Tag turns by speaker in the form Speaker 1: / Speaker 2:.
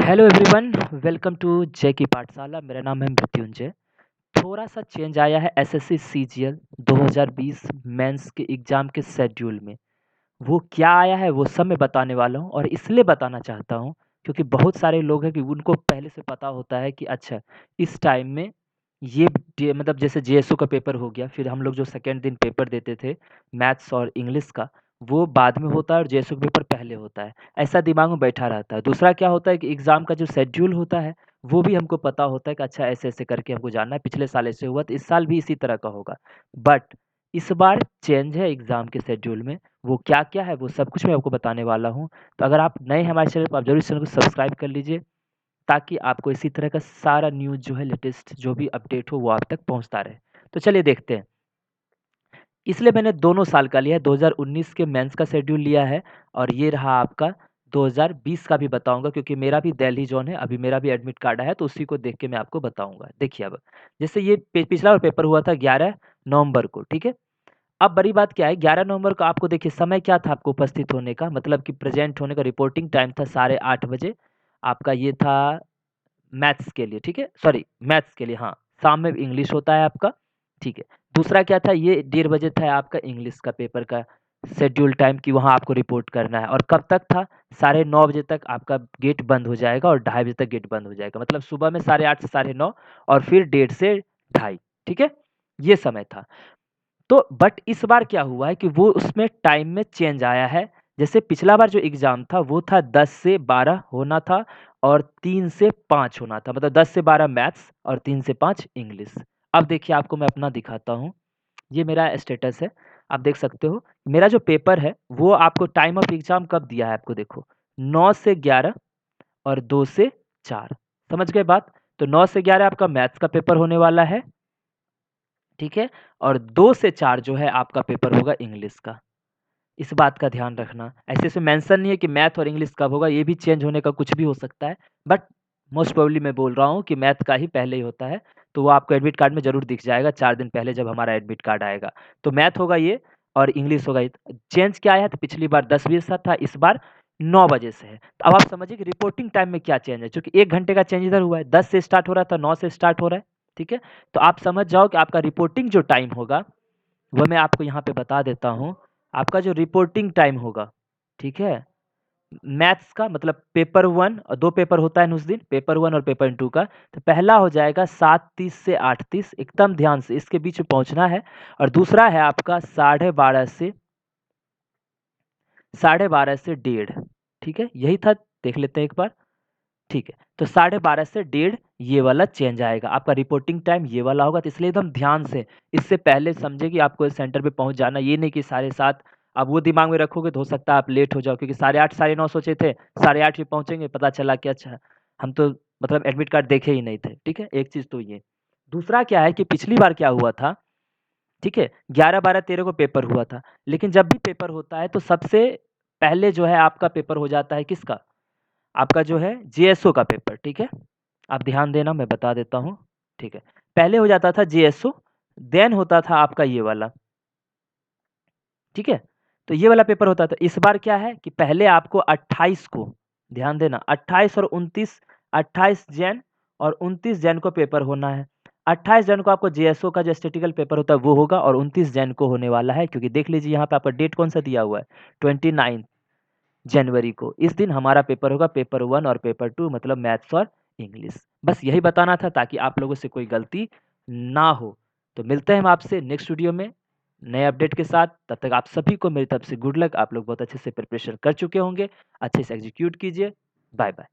Speaker 1: Hello everyone, welcome to जय की पाठशाला। मेरा नाम है मृत्युंजय। थोड़ा-सा चेंज आया है एसएससी सीजीएल 2020 मेंस के एग्ज़ाम के शेड्यूल में। वो क्या आया है वो सब मैं बताने वाला हूँ और इसलिए बताना चाहता हूँ क्योंकि बहुत सारे लोग हैं कि उनको पहले से पता होता है कि अच्छा इस टाइम में ये मतलब जैसे जेएसओ का पेपर हो गया, फिर हम लोग जो सेकंड दिन पेपर देते थे मैथ्स और इंग्लिश का, वो बाद में होता है और जेएसओ का पेपर पहले होता है। ऐसा दिमाग में बैठा रहता है। दूसरा क्या होता है कि एग्ज़ाम का जो शेड्यूल होता है वो भी हमको पता होता है कि अच्छा ऐसे-ऐसे करके हमको जानना है, पिछले साल ऐसे हुआ तो इस साल भी इसी तरह का होगा। बट इस बार चेंज है एग्ज़ाम के शेड्यूल में। वो क्या-क्या है वो सब कुछ मैं आपको बताने वाला हूँ। तो अगर आप नए हैं हमारे चैनल पर, आप ज़रूर इस चैनल को सब्सक्राइब कर लीजिए ताकि आपको इसी तरह का सारा न्यूज़ जो है लेटेस्ट जो भी अपडेट हो वो आप तक पहुँचता रहे। तो चलिए देखते हैं। इसलिए मैंने दोनों साल का लिया है, 2019 के मेंस का शेड्यूल लिया है और ये रहा आपका 2020 का भी बताऊँगा क्योंकि मेरा भी दिल्ली ज़ोन है, अभी मेरा भी एडमिट कार्ड आया है तो उसी को देख के मैं आपको बताऊँगा। देखिए अब, जैसे ये पिछला बार पेपर हुआ था 11 नवंबर को, ठीक है? अब बड़ी बात क्या है, 11 नवंबर को आपको देखिए समय क्या था आपको उपस्थित होने का, मतलब कि प्रेज़ेंट होने का रिपोर्टिंग टाइम था 8:30 बजे। आपका ये था मैथ्स के लिए, ठीक है? सॉरी मैथ्स के लिए, हाँ, शाम में इंग्लिश होता है आपका, ठीक है। दूसरा क्या था, ये 1:30 बजे था आपका इंग्लिश का पेपर का शेड्यूल टाइम कि वहाँ आपको रिपोर्ट करना है और कब तक था, 9:30 बजे तक आपका गेट बंद हो जाएगा और 2:30 बजे तक गेट बंद हो जाएगा। मतलब सुबह में 8:30 से 9:30 और फिर 1:30 से 2:30, ठीक है? ये समय था। तो बट इस बार क्या हुआ है कि वो उसमें टाइम में चेंज आया है। जैसे पिछला बार जो एग्ज़ाम था वो था 10 से 12 होना था और 3 से 5 होना था। मतलब 10 से 12 मैथ्स और 3 से 5 इंग्लिश। अब देखिए आपको मैं अपना दिखाता हूँ। ये मेरा स्टेटस है। आप देख सकते हो। मेरा जो पेपर है वो आपको टाइम ऑफ एग्ज़ाम कब दिया है आपको देखो, 9 से 11 और 2 से 4। समझ गए बात? तो 9 से 11 आपका मैथ्स का पेपर होने वाला है। ठीक है? और 2 से 4 जो है आपका पेपर होगा इंग्लिश का। इस बात का ध्यान रखना। ऐसे इसमें मेंशन नहीं है कि मैथ और इंग्लिश कब होगा, ये भी चेंज होने का कुछ भी हो सकता है। बट मोस्ट प्रोबेबली मैं बोल रहा हूँ कि मैथ का ही पहले ही होता है, तो वो आपको एडमिट कार्ड में ज़रूर दिख जाएगा 4 दिन पहले जब हमारा एडमिट कार्ड आएगा। तो मैथ होगा ये और इंग्लिश होगा ये। चेंज क्या आया है तो पिछली बार 10 बजे से था, इस बार 9 बजे से है। तो अब आप समझिए कि रिपोर्टिंग टाइम में क्या चेंज है, चूँकि 1 घंटे का चेंज इधर हुआ है, 10 से स्टार्ट हो रहा था, 9 से स्टार्ट हो रहा है, ठीक है? तो आप समझ जाओ कि आपका रिपोर्टिंग जो टाइम होगा वो मैं आपको यहाँ पे बता देता हूँ। आपका जो रिपोर्टिंग टाइम होगा, ठीक है? मैथ्स का मतलब पेपर 1 और 2 पेपर होता है ना उस दिन, पेपर 1 और पेपर 2 का। तो पहला हो जाएगा 7:30 से 8:30, एकदम ध्यान से इसके बीच में पहुँचना है और दूसरा है आपका 12:30 से 1:30, ठीक है? यही था, देख लेते हैं एक बार। ठीक है, तो 12:30 से 1:30 ये वाला चेंज आएगा। आपका रिपोर्टिंग टाइम ये वाला होगा, तो इसलिए एकदम ध्यान से, इससे पहले समझिए कि आपको इस सेंटर पे पहुँच जाना। ये नहीं कि 7:30 आप वो दिमाग में रखोगे तो हो सकता है आप लेट हो जाओ क्योंकि 8:30 9:30 सोचे थे, 8:30 पे पहुँचेंगे, पता चला कि अच्छा, हम तो मतलब एडमिट कार्ड देखे ही नहीं थे, ठीक है? एक चीज़ तो ये। दूसरा क्या है कि पिछली बार क्या हुआ था, ठीक है? 11, 12, 13 को पेपर हुआ था, लेकिन जब भी पेपर होता है तो सबसे पहले जो है आपका पेपर हो जाता है किसका? आपका जो है जेएसओ का पेपर, ठीक है? आप ध्यान देना, मैं बता देता हूँ, ठीक है? पहले हो जाता था जेएसओ, देन होता था आपका ये वाला, ठीक है? तो ये वाला पेपर होता था। इस बार क्या है कि पहले आपको 28 को, ध्यान देना, 28 और 29, 28 जैन और 29 जैन को पेपर होना है। 28 जैन को आपको जेएसओ का जो स्टैटिकल पेपर होता है वो होगा और 29 जैन को होने वाला है, क्योंकि देख लीजिए यहाँ पे आपका डेट कौन-सा दिया हुआ है, 29 जनवरी को। इस दिन हमारा पेपर होगा, पेपर 1 और पेपर 2, मतलब मैथ्स और इंग्लिश। बस यही बताना था ताकि आप लोगों से कोई गलती ना हो। तो मिलते हैं हम आपसे नेक्स्ट वीडियो में नए अपडेट के साथ। तब तक आप सभी को मेरी तरफ से गुड लक। आप लोग बहुत अच्छे से प्रिपरेशन कर चुके होंगे। अच्छे से एग्ज़ीक्यूट कीजिए। बाय-बाय।